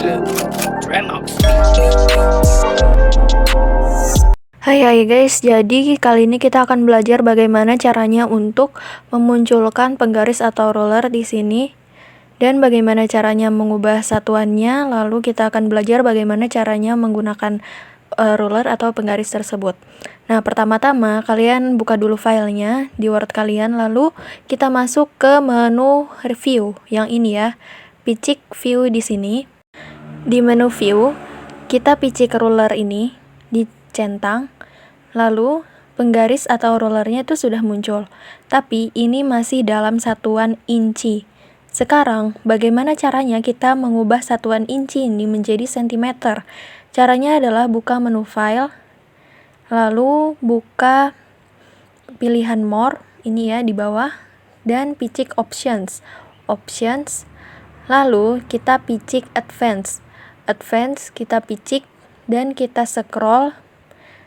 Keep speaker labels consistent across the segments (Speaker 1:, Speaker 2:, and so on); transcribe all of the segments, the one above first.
Speaker 1: Hai guys, jadi kali ini kita akan belajar bagaimana caranya untuk memunculkan penggaris atau ruler di sini dan bagaimana caranya mengubah satuannya. Lalu kita akan belajar bagaimana caranya menggunakan ruler atau penggaris tersebut. Nah, pertama-tama kalian buka dulu filenya di Word kalian, lalu kita masuk ke menu View yang ini ya. Picik View di sini. Di menu View, kita picik ruler ini, dicentang, lalu penggaris atau rulernya itu sudah muncul, tapi ini masih dalam satuan inci. Sekarang, bagaimana caranya kita mengubah satuan inci ini menjadi sentimeter? Caranya adalah buka menu File, lalu buka pilihan More, ini ya di bawah, dan picik Options, lalu kita picik Advance, kita picik dan kita scroll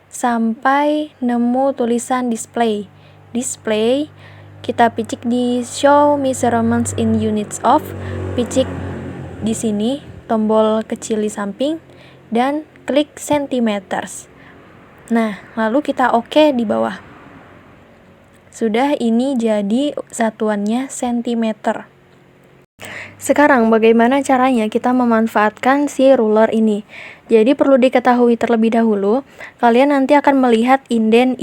Speaker 1: sampai nemu tulisan display, kita picik di Show Measurements in Units of, picik di sini tombol kecil di samping dan klik centimeters. Nah, lalu kita oke di bawah. Sudah, ini jadi satuannya sentimeter. Sekarang bagaimana caranya kita memanfaatkan si ruler ini? Jadi perlu diketahui terlebih dahulu, kalian nanti akan melihat indent.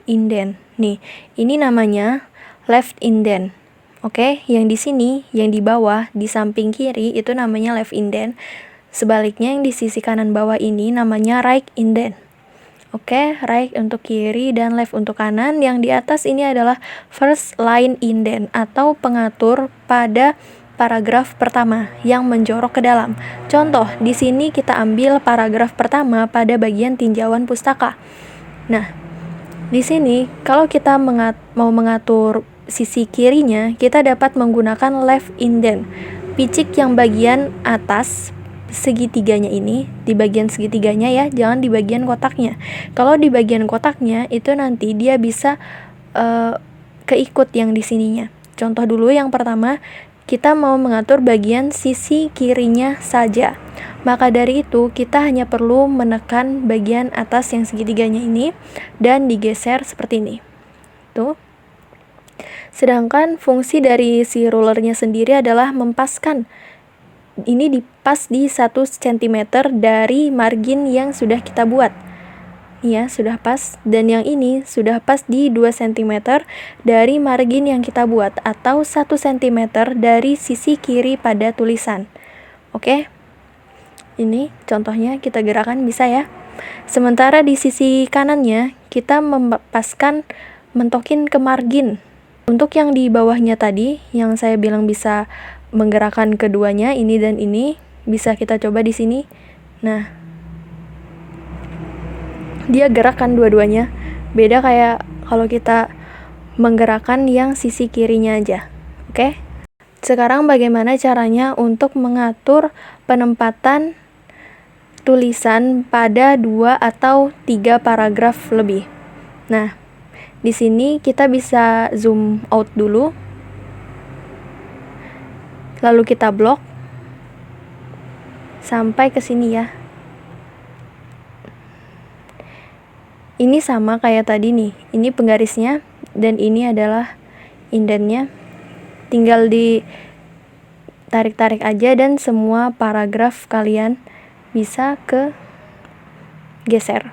Speaker 1: Nih, ini namanya left indent. Oke, yang di sini, yang di bawah, di samping kiri itu namanya left indent. Sebaliknya yang di sisi kanan bawah ini namanya right indent. Oke, right untuk kiri dan left untuk kanan. Yang di atas ini adalah first line indent atau pengatur pada paragraf pertama yang menjorok ke dalam. Contoh, di sini kita ambil paragraf pertama pada bagian tinjauan pustaka. Nah, di sini kalau kita mau mengatur sisi kirinya, kita dapat menggunakan left indent. Picik yang bagian atas segitiganya ini, di bagian segitiganya ya, jangan di bagian kotaknya. Kalau di bagian kotaknya itu nanti dia bisa keikut yang di sininya. Contoh dulu yang pertama, kita mau mengatur bagian sisi kirinya saja. Maka dari itu, kita hanya perlu menekan bagian atas yang segitiganya ini dan digeser seperti ini. Tuh. Sedangkan fungsi dari si rulernya sendiri adalah mempaskan. Ini dipas di 1 cm dari margin yang sudah kita buat. Ya, sudah pas, dan yang ini sudah pas di 2 cm dari margin yang kita buat atau 1 cm dari sisi kiri pada tulisan. Oke. Ini contohnya kita gerakan bisa ya. Sementara di sisi kanannya kita mentokin ke margin. Untuk yang di bawahnya tadi yang saya bilang bisa menggerakkan keduanya, ini dan ini, bisa kita coba di sini. Nah, dia gerakkan dua-duanya. Beda kayak kalau kita menggerakkan yang sisi kirinya aja. Oke? Sekarang bagaimana caranya untuk mengatur penempatan tulisan pada 2 atau 3 paragraf lebih. Nah, di sini kita bisa zoom out dulu. Lalu kita blok sampai ke sini ya. Ini sama kayak tadi nih, ini penggarisnya dan ini adalah indentnya. Tinggal ditarik-tarik aja dan semua paragraf kalian bisa ke geser.